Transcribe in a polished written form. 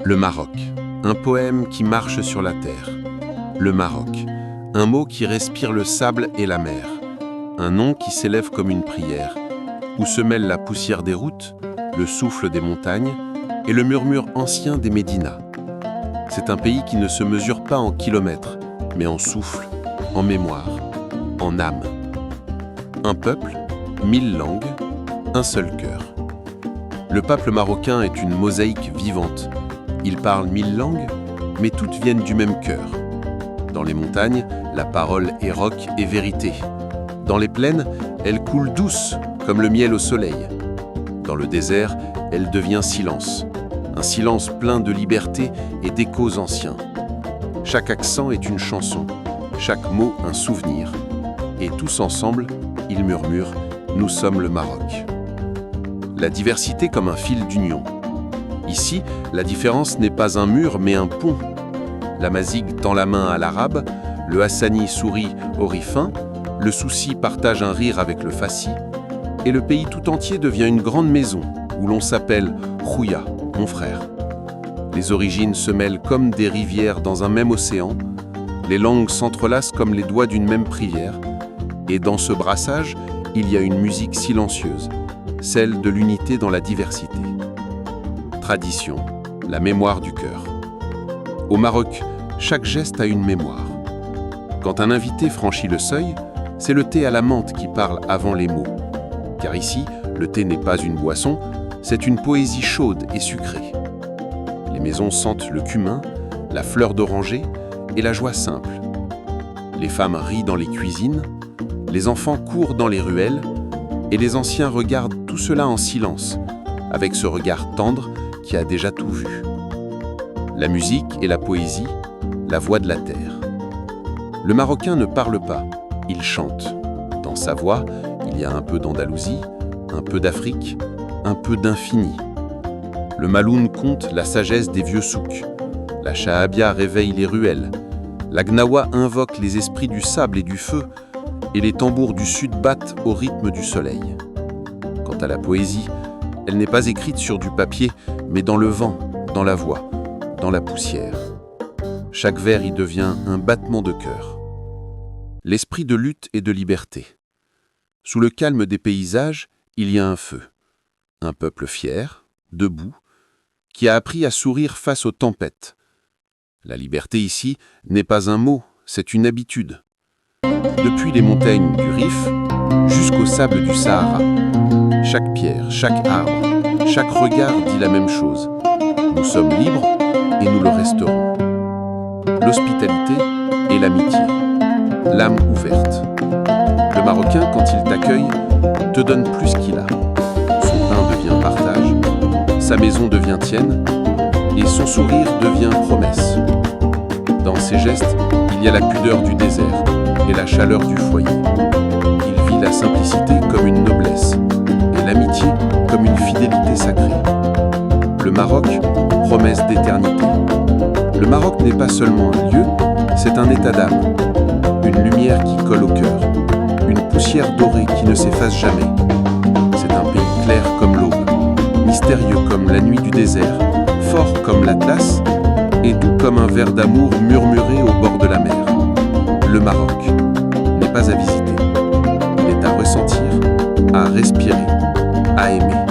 Le Maroc, un poème qui marche sur la terre. Le Maroc, un mot qui respire le sable et la mer. Un nom qui s'élève comme une prière, où se mêle la poussière des routes, le souffle des montagnes et le murmure ancien des médinas. C'est un pays qui ne se mesure pas en kilomètres, mais en souffle, en mémoire, en âme. Un peuple, 1000 langues, un seul cœur. Le peuple marocain est une mosaïque vivante. Il parle 1000 langues, mais toutes viennent du même cœur. Dans les montagnes, la parole est roc et vérité. Dans les plaines, elle coule douce, comme le miel au soleil. Dans le désert, elle devient silence. Un silence plein de liberté et d'échos anciens. Chaque accent est une chanson, chaque mot un souvenir. Et tous ensemble, ils murmurent « Nous sommes le Maroc ». La diversité comme un fil d'union. Ici, la différence n'est pas un mur, mais un pont. L'Amazigh tend la main à l'arabe, le Hassani sourit au Rifin, le Soussi partage un rire avec le Fassi, et le pays tout entier devient une grande maison où l'on s'appelle Khouya, mon frère. Les origines se mêlent comme des rivières dans un même océan, les langues s'entrelacent comme les doigts d'une même prière, et dans ce brassage, il y a une musique silencieuse, celle de l'unité dans la diversité. Tradition, la mémoire du cœur. Au Maroc, chaque geste a une mémoire. Quand un invité franchit le seuil, c'est le thé à la menthe qui parle avant les mots. Car ici, le thé n'est pas une boisson, c'est une poésie chaude et sucrée. Les maisons sentent le cumin, la fleur d'oranger et la joie simple. Les femmes rient dans les cuisines, les enfants courent dans les ruelles et les anciens regardent tout cela en silence, avec ce regard tendre qui a déjà tout vu. La musique et la poésie, la voix de la terre. Le Marocain ne parle pas, il chante. Dans sa voix, il y a un peu d'Andalousie, un peu d'Afrique, un peu d'infini. Le Maloun conte la sagesse des vieux souks. La Shahabia réveille les ruelles. La Gnawa invoque les esprits du sable et du feu, et les tambours du sud battent au rythme du soleil. Quant à la poésie, elle n'est pas écrite sur du papier, mais dans le vent, dans la voix, dans la poussière. Chaque vers y devient un battement de cœur. L'esprit de lutte et de liberté. Sous le calme des paysages, il y a un feu. Un peuple fier, debout, qui a appris à sourire face aux tempêtes. La liberté ici n'est pas un mot, c'est une habitude. Depuis les montagnes du Rif jusqu'au sable du Sahara, chaque pierre, chaque arbre, chaque regard dit la même chose. Nous sommes libres et nous le resterons. L'hospitalité et l'amitié, l'âme ouverte. Le Marocain, quand il t'accueille, te donne plus qu'il a. Son pain devient partage, sa maison devient tienne, et son sourire devient promesse. Dans ses gestes, il y a la pudeur du désert et la chaleur du foyer. Il vit la simplicité comme une noblesse, et l'amitié comme une fidélité sacrée. Le Maroc, promesse d'éternité. Le Maroc n'est pas seulement un lieu, c'est un état d'âme, une lumière qui colle au cœur, une poussière dorée qui ne s'efface jamais. C'est un pays clair comme l'aube, mystérieux comme la nuit du désert, fort comme l'Atlas, et doux comme un vers d'amour murmuré au bord de la mer. Le Maroc n'est pas à visiter, il est à ressentir, à respirer, à aimer.